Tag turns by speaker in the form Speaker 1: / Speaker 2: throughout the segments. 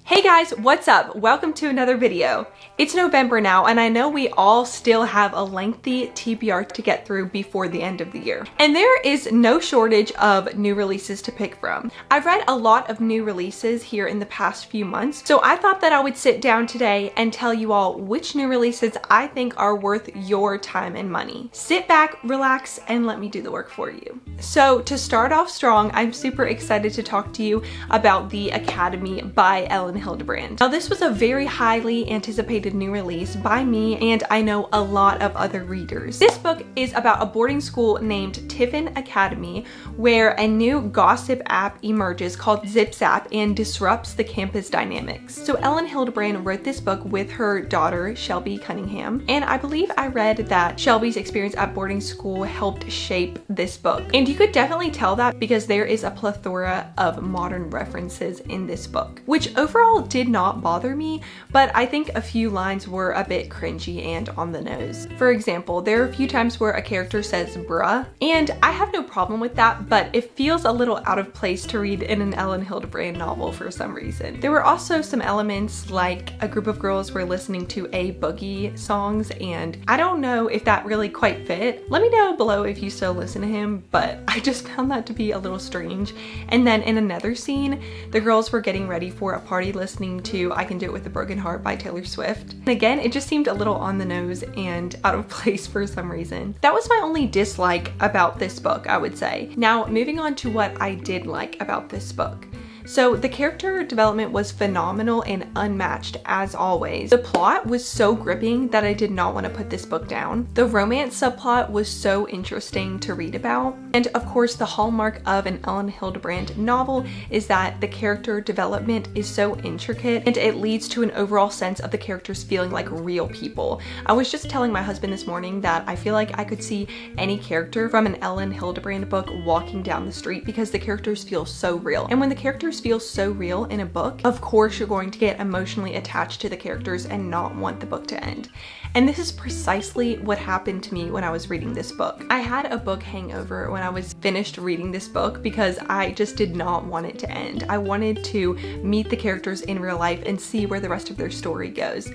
Speaker 1: Hey guys, what's up? Welcome to another video. It's November now, and I know we all still have a lengthy TBR to get through before the end of the year. And there is no shortage of new releases to pick from. I've read a lot of new releases here in the past few months, so I thought that I would sit down today and tell you all which new releases I think are worth your time and money. Sit back, relax, and let me do the work for you. So to start off strong, I'm super excited to talk to you about The Academy by Elin Hilderbrand. Now this was a very highly anticipated new release by me, and I know a lot of other readers. This book is about a boarding school named Tiffin Academy where a new gossip app emerges called ZipZap and disrupts the campus dynamics. So Elin Hilderbrand wrote this book with her daughter Shelby Cunningham, and I believe I read that Shelby's experience at boarding school helped shape this book. And you could definitely tell that because there is a plethora of modern references in this book, which overall did not bother me, but I think a few lines were a bit cringy and on the nose. For example, there are a few times where a character says bruh, and I have no problem with that, but it feels a little out of place to read in an Elin Hilderbrand novel for some reason. There were also some elements like a group of girls were listening to A Boogie songs, and I don't know if that really quite fit. Let me know below if you still listen to him, but I just found that to be a little strange. And then in another scene, the girls were getting ready for a party listening to I Can Do It With a Broken Heart by Taylor Swift. And again, it just seemed a little on the nose and out of place for some reason. That was my only dislike about this book, I would say. Now, moving on to what I did like about this book. So the character development was phenomenal and unmatched as always. The plot was so gripping that I did not want to put this book down. The romance subplot was so interesting to read about. And of course, the hallmark of an Elin Hilderbrand novel is that the character development is so intricate and it leads to an overall sense of the characters feeling like real people. I was just telling my husband this morning that I feel like I could see any character from an Elin Hilderbrand book walking down the street because the characters feel so real. And when the characters feel so real in a book, of course you're going to get emotionally attached to the characters and not want the book to end. And this is precisely what happened to me when I was reading this book. I had a book hangover when I was finished reading this book because I just did not want it to end. I wanted to meet the characters in real life and see where the rest of their story goes.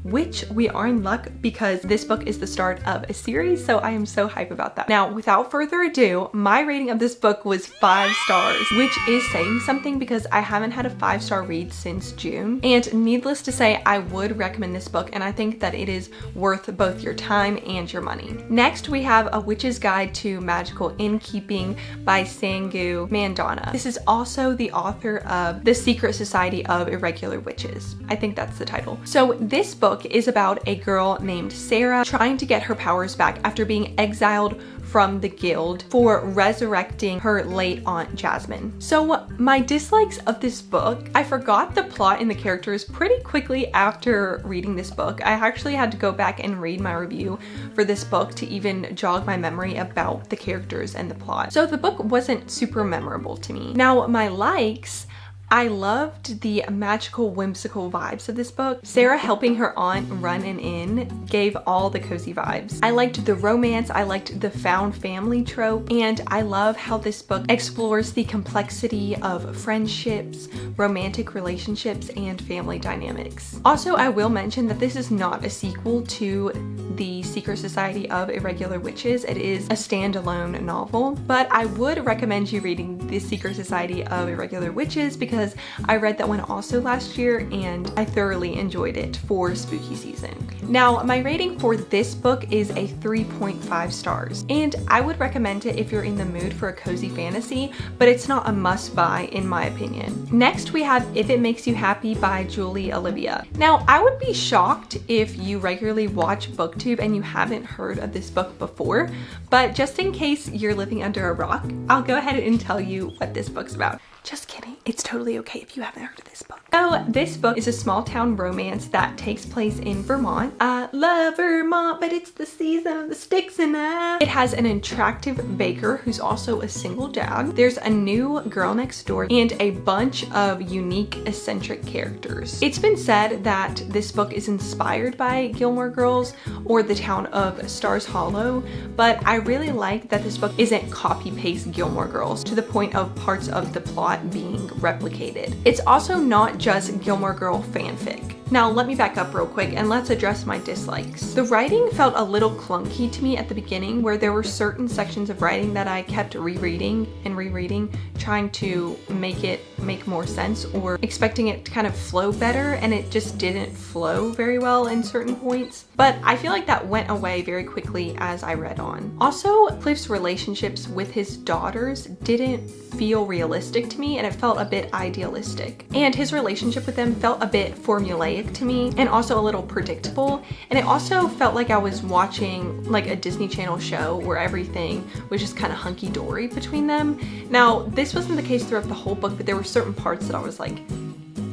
Speaker 1: Which we are in luck because this book is the start of a series, so I am so hype about that. Now, without further ado, my rating of this book was 5 stars, which is saying something because I haven't had a 5-star read since June. And needless to say, I would recommend this book, and I think that it is worth both your time and your money. Next, we have A Witch's Guide to Magical Innkeeping by Sangu Mandana. This is also the author of The Secret Society of Irregular Witches. I think that's the title. So this book is about a girl named Sarah trying to get her powers back after being exiled from the guild for resurrecting her late aunt Jasmine. So my dislikes of this book, I forgot the plot and the characters pretty quickly after reading this book. I actually had to go back and read my review for this book to even jog my memory about the characters and the plot. So the book wasn't super memorable to me. Now my likes, I loved the magical, whimsical vibes of this book. Sarah helping her aunt run an inn gave all the cozy vibes. I liked the romance, I liked the found family trope, and I love how this book explores the complexity of friendships, romantic relationships, and family dynamics. Also, I will mention that this is not a sequel to The Secret Society of Irregular Witches. It is a standalone novel, but I would recommend you reading The Secret Society of Irregular Witches because I read that one also last year and I thoroughly enjoyed it for spooky season. Now, my rating for this book is a 3.5 stars, and I would recommend it if you're in the mood for a cozy fantasy, but it's not a must buy in my opinion. Next, we have If It Makes You Happy by Julie Olivia. Now, I would be shocked if you regularly watch BookTube and you haven't heard of this book before, but just in case you're living under a rock, I'll go ahead and tell you what this book's about. Just kidding. It's totally okay if you haven't heard of this book. So this book is a small town romance that takes place in Vermont. I love Vermont, but it's the season of the sticks and I. It has an attractive baker who's also a single dad. There's a new girl next door and a bunch of unique eccentric characters. It's been said that this book is inspired by Gilmore Girls or the town of Stars Hollow, but I really like that this book isn't copy-paste Gilmore Girls to the point of parts of the plot not being replicated. It's also not just Gilmore Girl fanfic. Now let me back up real quick and let's address my dislikes. The writing felt a little clunky to me at the beginning, where there were certain sections of writing that I kept rereading and rereading, trying to make it make more sense or expecting it to kind of flow better, and it just didn't flow very well in certain points. But I feel like that went away very quickly as I read on. Also, Cliff's relationships with his daughters didn't feel realistic to me, and it felt a bit idealistic. And his relationship with them felt a bit formulaic to me, and also a little predictable. And it also felt like I was watching like a Disney Channel show where everything was just kind of hunky-dory between them. Now, this wasn't the case throughout the whole book, but there were certain parts that I was like,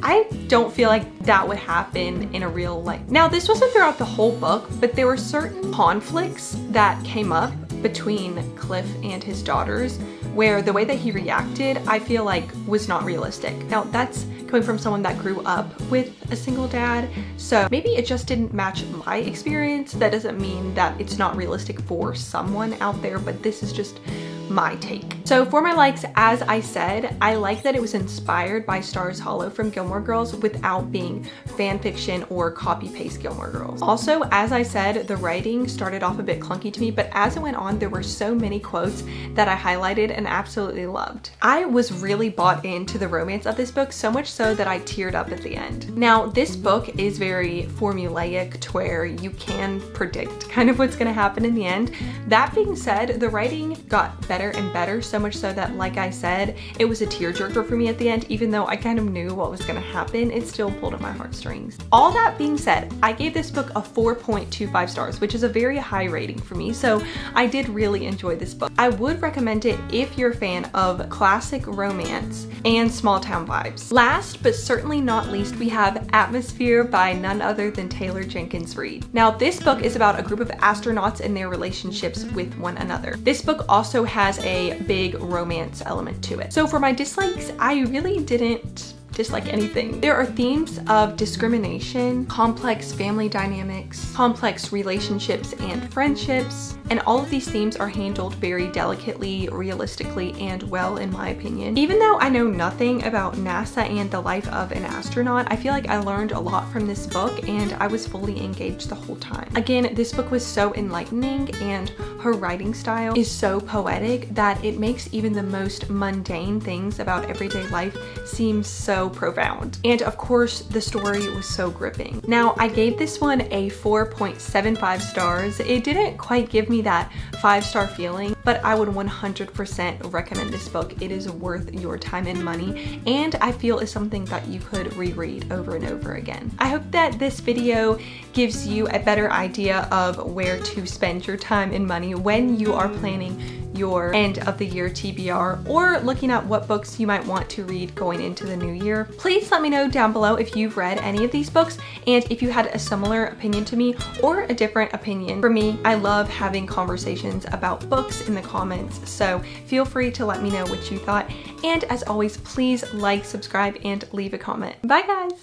Speaker 1: I don't feel like that would happen in a real life. Now, this wasn't throughout the whole book, but there were certain conflicts that came up between Cliff and his daughters where the way that he reacted, I feel like, was not realistic. Now, that's coming from someone that grew up with a single dad, so maybe it just didn't match my experience. That doesn't mean that it's not realistic for someone out there, but this is just my take. So for my likes, as I said, I like that it was inspired by Stars Hollow from Gilmore Girls without being fan fiction or copy paste Gilmore Girls. Also, as I said, the writing started off a bit clunky to me, but as it went on, there were so many quotes that I highlighted and absolutely loved. I was really bought into the romance of this book, so much so that I teared up at the end. Now, this book is very formulaic to where you can predict kind of what's gonna happen in the end. That being said, the writing got better and better, so much so that, like I said, it was a tearjerker for me at the end. Even though I kind of knew what was gonna happen, it still pulled at my heartstrings. All that being said, I gave this book a 4.25 stars, which is a very high rating for me, so I did really enjoy this book. I would recommend it if you're a fan of classic romance and small town vibes. Last but certainly not least, we have Atmosphere by none other than Taylor Jenkins Reid. Now, this book is about a group of astronauts and their relationships with one another. This book also has a big romance element to it. So for my dislikes, I really didn't dislike anything. There are themes of discrimination, complex family dynamics, complex relationships and friendships, and all of these themes are handled very delicately, realistically, and well, in my opinion. Even though I know nothing about NASA and the life of an astronaut, I feel like I learned a lot from this book and I was fully engaged the whole time. Again, this book was so enlightening, and her writing style is so poetic that it makes even the most mundane things about everyday life seem so profound. And of course, the story was so gripping. Now, I gave this one a 4.75 stars. It didn't quite give me that 5-star feeling, but I would 100% recommend this book. It is worth your time and money, and I feel is something that you could reread over and over again. I hope that this video gives you a better idea of where to spend your time and money when you are planning your end of the year TBR, or looking at what books you might want to read going into the new year. Please let me know down below if you've read any of these books and if you had a similar opinion to me or a different opinion. For me, I love having conversations about books in the comments, so feel free to let me know what you thought. And as always, please like, subscribe, and leave a comment. Bye guys!